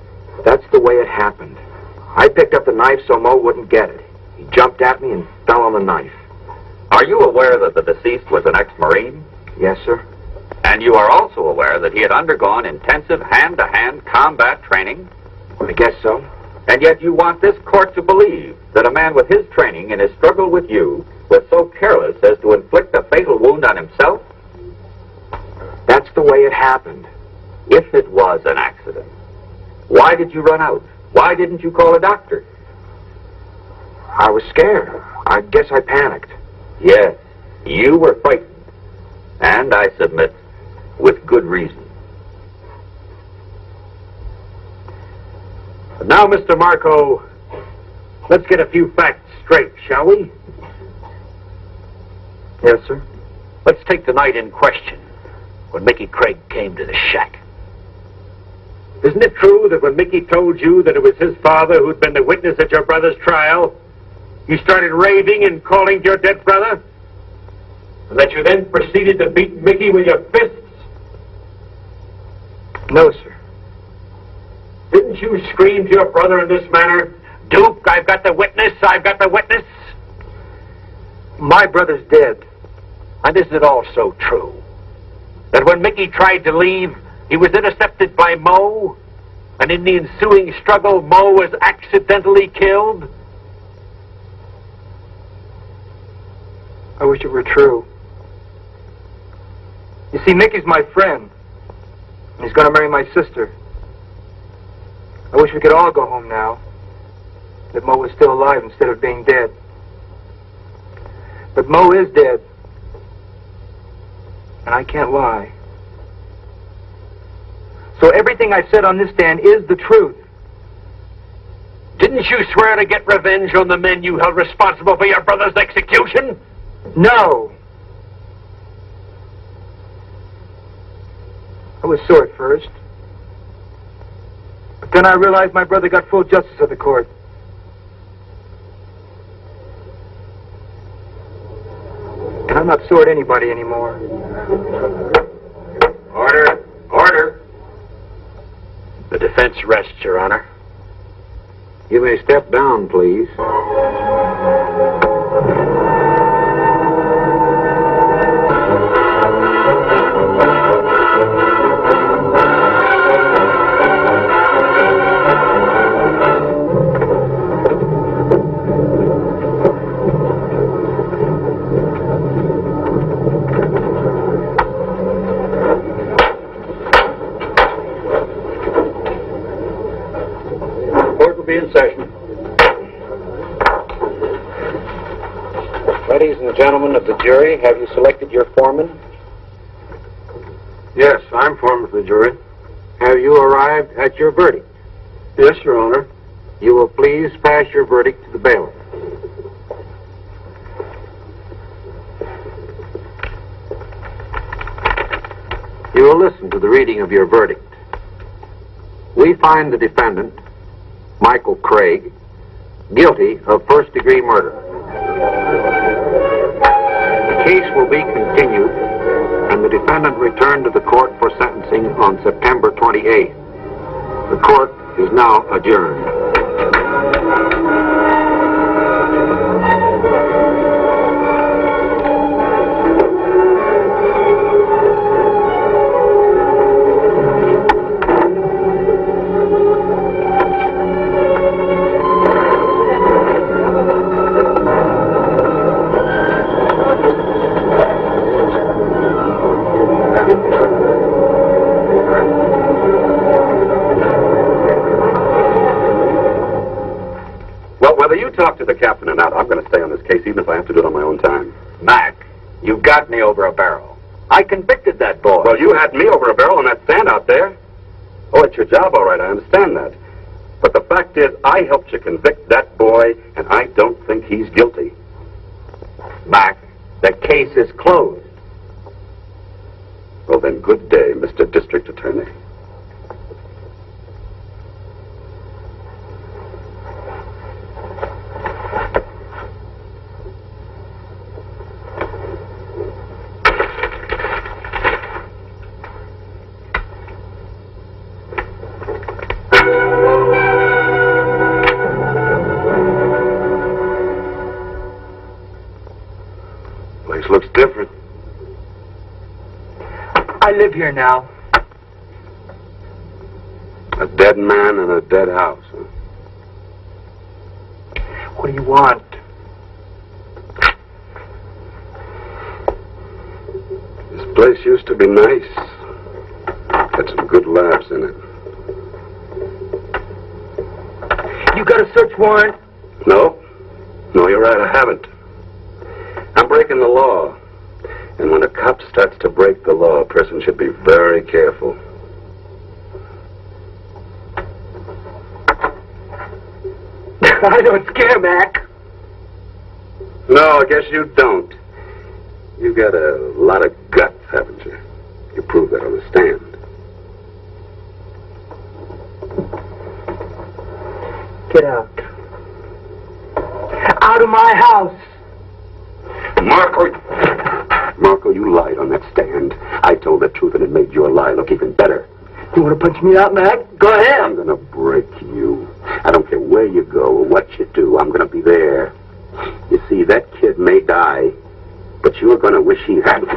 That's the way it happened. I picked up the knife so Moe wouldn't get it. He jumped at me and fell on the knife. Are you aware that the deceased was an ex-Marine? Yes, sir. And you are also aware that he had undergone intensive hand-to-hand combat training? I guess so. And yet you want this court to believe that a man with his training in his struggle with you was so careless as to inflict a fatal wound on himself? That's the way it happened. If it was an accident, why did you run out? Why didn't you call a doctor? I was scared. I guess I panicked. Yes, you were frightened. And I submit, with good reason. Now, Mr. Marco, let's get a few facts straight, shall we? Yes, sir. Let's take the night in question, when Mickey Craig came to the shack. Isn't it true that when Mickey told you that it was his father who'd been the witness at your brother's trial, you started raving and calling your dead brother? And that you then proceeded to beat Mickey with your fists? No, sir. Didn't you scream to your brother in this manner, "Duke, I've got the witness, I've got the witness"? My brother's dead. And is it also true that when Mickey tried to leave, he was intercepted by Moe, and in the ensuing struggle, Moe was accidentally killed? I wish it were true. You see, Mickey's my friend. He's going to marry my sister. I wish we could all go home now. That Moe was still alive instead of being dead. But Moe is dead. And I can't lie. So everything I said on this stand is the truth. Didn't you swear to get revenge on the men you held responsible for your brother's execution? No. I was sore at first. But then I realized my brother got full justice of the court. And I'm not sore at anybody anymore. Order! Order! The defense rests, Your Honor. You may step down, please. be in session. Ladies and gentlemen of the jury, have you selected your foreman? Yes, I'm foreman of the jury. Have you arrived at your verdict? Yes, Your Honor. You will please pass your verdict to the bailiff. You will listen to the reading of your verdict. We find the defendant, Michael Craig, guilty of first-degree murder. The case will be continued and the defendant returned to the court for sentencing on September 28th. The court is now adjourned. Whether you talk to the captain or not, I'm going to stay on this case, even if I have to do it on my own time. Mac, you got me over a barrel. I convicted that boy. Well, you had me over a barrel on that stand out there. Oh, it's your job, all right, I understand that. But the fact is, I helped you convict that boy, and I don't think he's guilty. Mac, the case is closed. Well, then, good day, Mr. District Attorney. Looks different. I live here now. A dead man in a dead house, huh? What do you want? This place used to be nice. Had some good laughs in it. You got a search warrant? No. No, you're right, I haven't. I'm breaking the law. And when a cop starts to break the law, a person should be very careful. I don't scare, Mac. No, I guess you don't. You got a lot of guts, haven't you? You proved that on the stand. Get out. Out of my house. Marco, you lied on that stand. I told the truth and it made your lie look even better. You want to punch me out, Mac? Go ahead. I'm going to break you. I don't care where you go or what you do. I'm going to be there. You see, that kid may die, but you're going to wish he hadn't.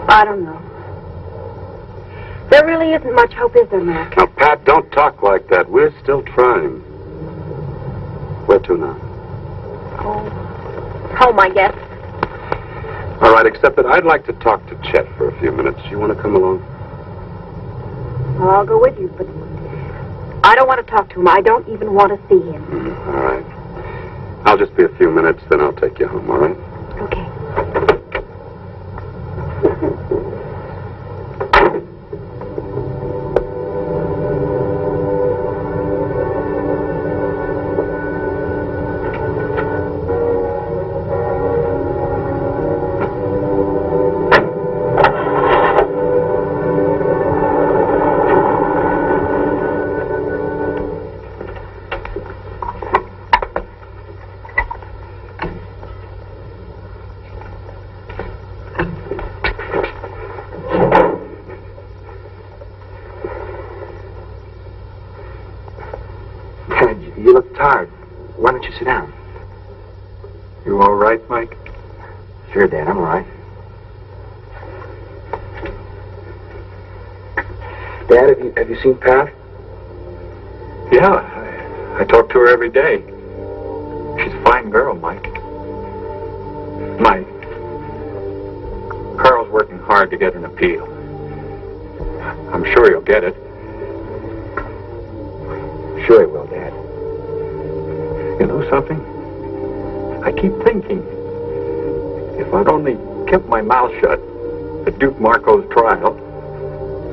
I don't know. There really isn't much hope, is there, Mac? Now, Pat, don't talk like that. We're still trying. Where to now? Home, I guess. All right, except that I'd like to talk to Chet for a few minutes. You want to come along? Well, I'll go with you, but I don't want to talk to him. I don't even want to see him. All right. I'll just be a few minutes, then I'll take you home, all right? Okay. don't you sit down? You all right, Mike? Sure, Dad, I'm all right. Dad, have you seen Pat? Yeah, I talk to her every day. She's a fine girl, Mike. Mike, Carl's working hard to get an appeal. I'm sure he'll get it. Sure he will, Dad. You know something? I keep thinking, if I'd only kept my mouth shut at Duke Marco's trial,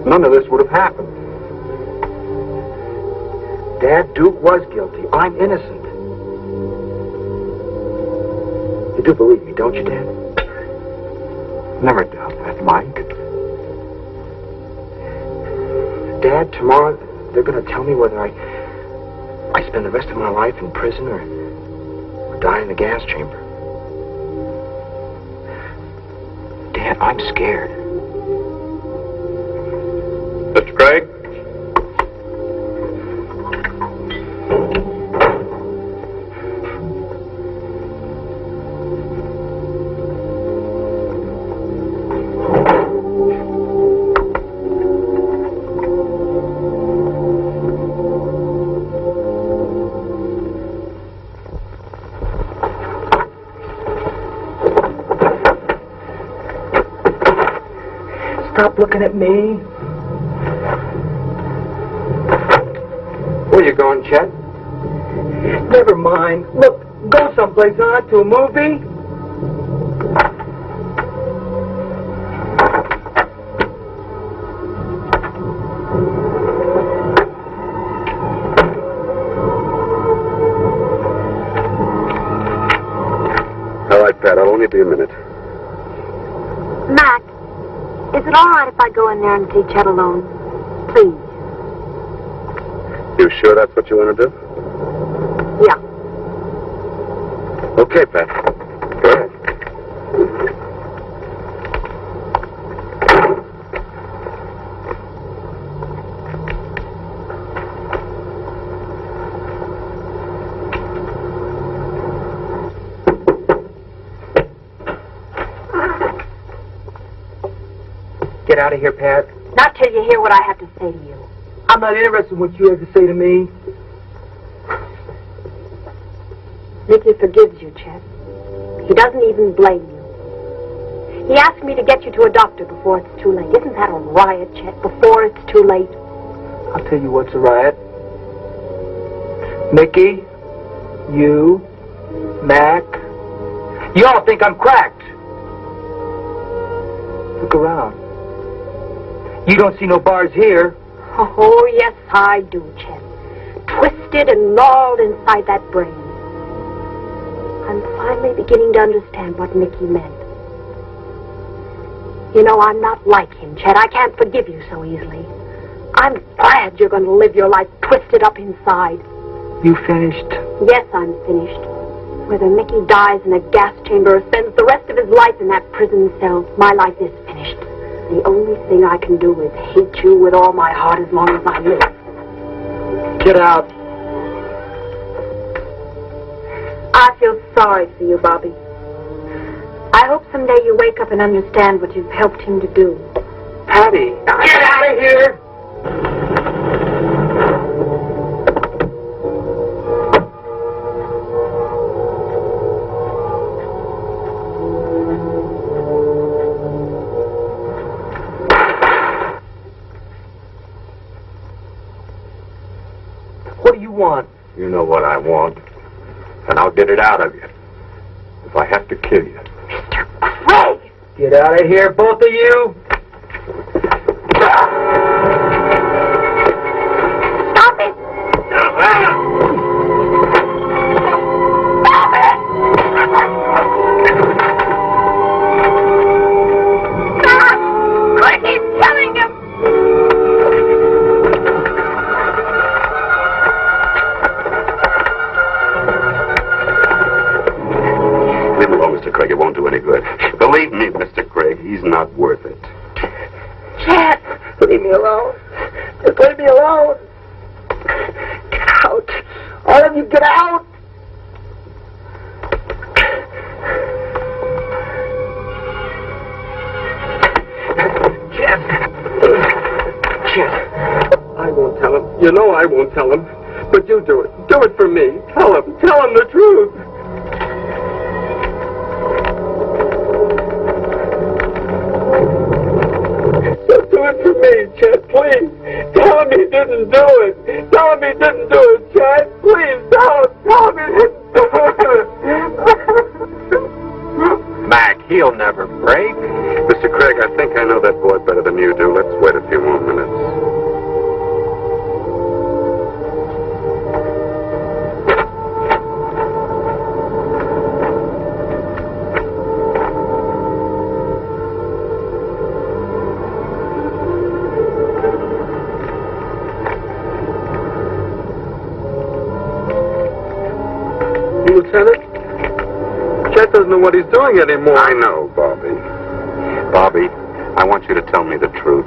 none of this would have happened. Dad, Duke was guilty. I'm innocent. You do believe me, don't you, Dad? Never doubt that, Mike. Dad, tomorrow they're going to tell me whether I spend the rest of my life in prison or die in the gas chamber. Dad, I'm scared. Mr. Craig? Stop looking at me. Where you going, Chet? Never mind. Look, go someplace, huh? To a movie? All right, Pat, I'll only be a minute. Mac, is it all right if I go in there and see Chet alone? Please. You sure that's what you want to do? Yeah. Okay, Pat. Go ahead. Get out of here, Pat. Not till you hear what I have to say to you. I'm not interested in what you have to say to me. Nicky forgives you, Chet. He doesn't even blame you. He asked me to get you to a doctor before it's too late. Isn't that a riot, Chet? Before it's too late. I'll tell you what's a riot. Mickey, you, Mac, you all think I'm cracked. Look around. You don't see no bars here. Oh, yes, I do, Chet. Twisted and gnawed inside that brain. I'm finally beginning to understand what Mickey meant. You know, I'm not like him, Chet. I can't forgive you so easily. I'm glad you're going to live your life twisted up inside. You finished? Yes, I'm finished. Whether Mickey dies in a gas chamber or spends the rest of his life in that prison cell, my life is finished. The only thing I can do is hate you with all my heart as long as I live. Get out. I feel sorry for you, Bobby. I hope someday you wake up and understand what you've helped him to do. Patty, get out of here! What do you want? You know what I want, and I'll get it out of you. If I have to kill you. Mr. Craig! Get out of here, both of you! Stop it! Stop it! Stop! Quick, he's killing him! Leave him alone, Mr. Craig. It won't do any good. Believe me, Mr. Craig, he's not worth it. Chet, leave me alone. Just leave me alone. Get out. All of you, get out. Chet. I won't tell him. You know I won't tell him. But you do it. Do it for me. Tell him. Tell him the truth. Just do it for me, Chet, please. Tell him he didn't do it. Tell him he didn't do it, Chet. Please, tell him. Tell him he didn't do it. Mac, he'll never break. Mr. Craig, I think I know that boy better than you do. Let's wait a few more minutes. Lieutenant? Chet doesn't know what he's doing anymore. I know, Bobby. Bobby, I want you to tell me the truth.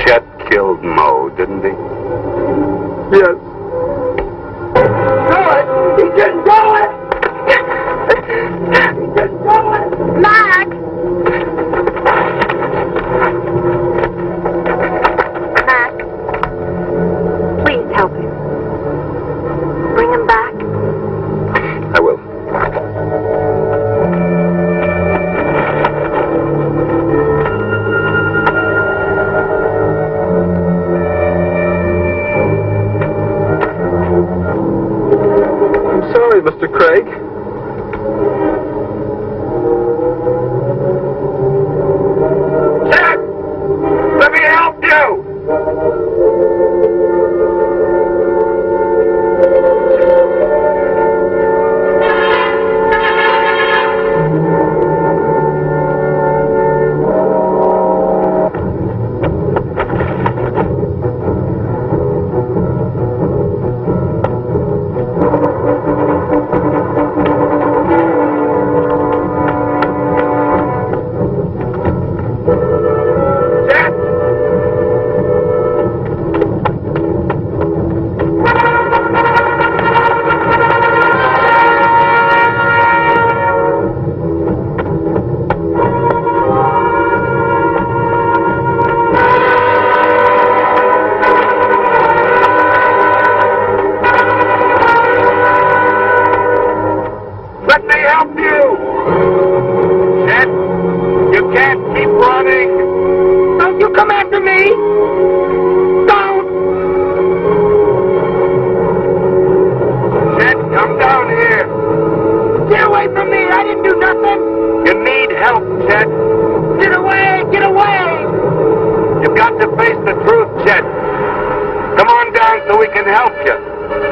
Chet killed Mo, didn't he? Yes. Do it! He didn't do it! He didn't do it! Mac! Mac, please help him. Bring him back. I will. I'm sorry, Mr. Craig. Chet! Let me help you! Let me help you! Chet, you can't keep running! Don't you come after me! Don't! Chet, come down here! Get away from me! I didn't do nothing! You need help, Chet! Get away! Get away! You've got to face the truth, Chet! Come on down so we can help you!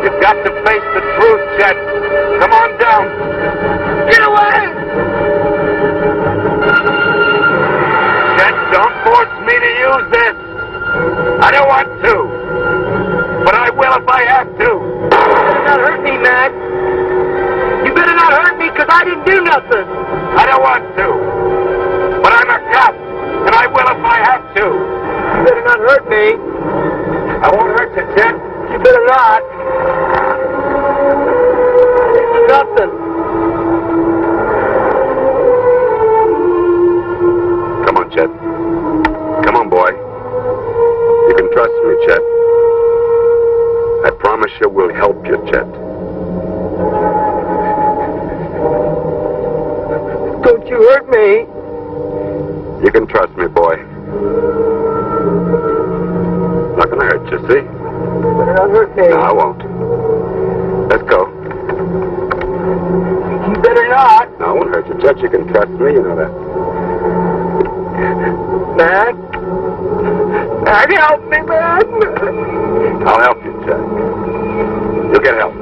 You've got to face the truth, Chet! Come on down! Get away! Chet, don't force me to use this. I don't want to. But I will if I have to. You better not hurt me, Mac. You better not hurt me because I didn't do nothing. I don't want to. But I'm a cop, and I will if I have to. You better not hurt me. I won't hurt you, Chet. You better not. It's nothing. Come on, Chet. Come on, boy. You can trust me, Chet. I promise you we'll help you, Chet. Don't you hurt me. You can trust me, boy. Not gonna hurt you, see? You better not hurt me. No, I won't. Let's go. You better not. No, I won't hurt you, Chet. You can trust me, you know that. Mac? Mac, help me, Mac! I'll help you, Chet. You'll get help.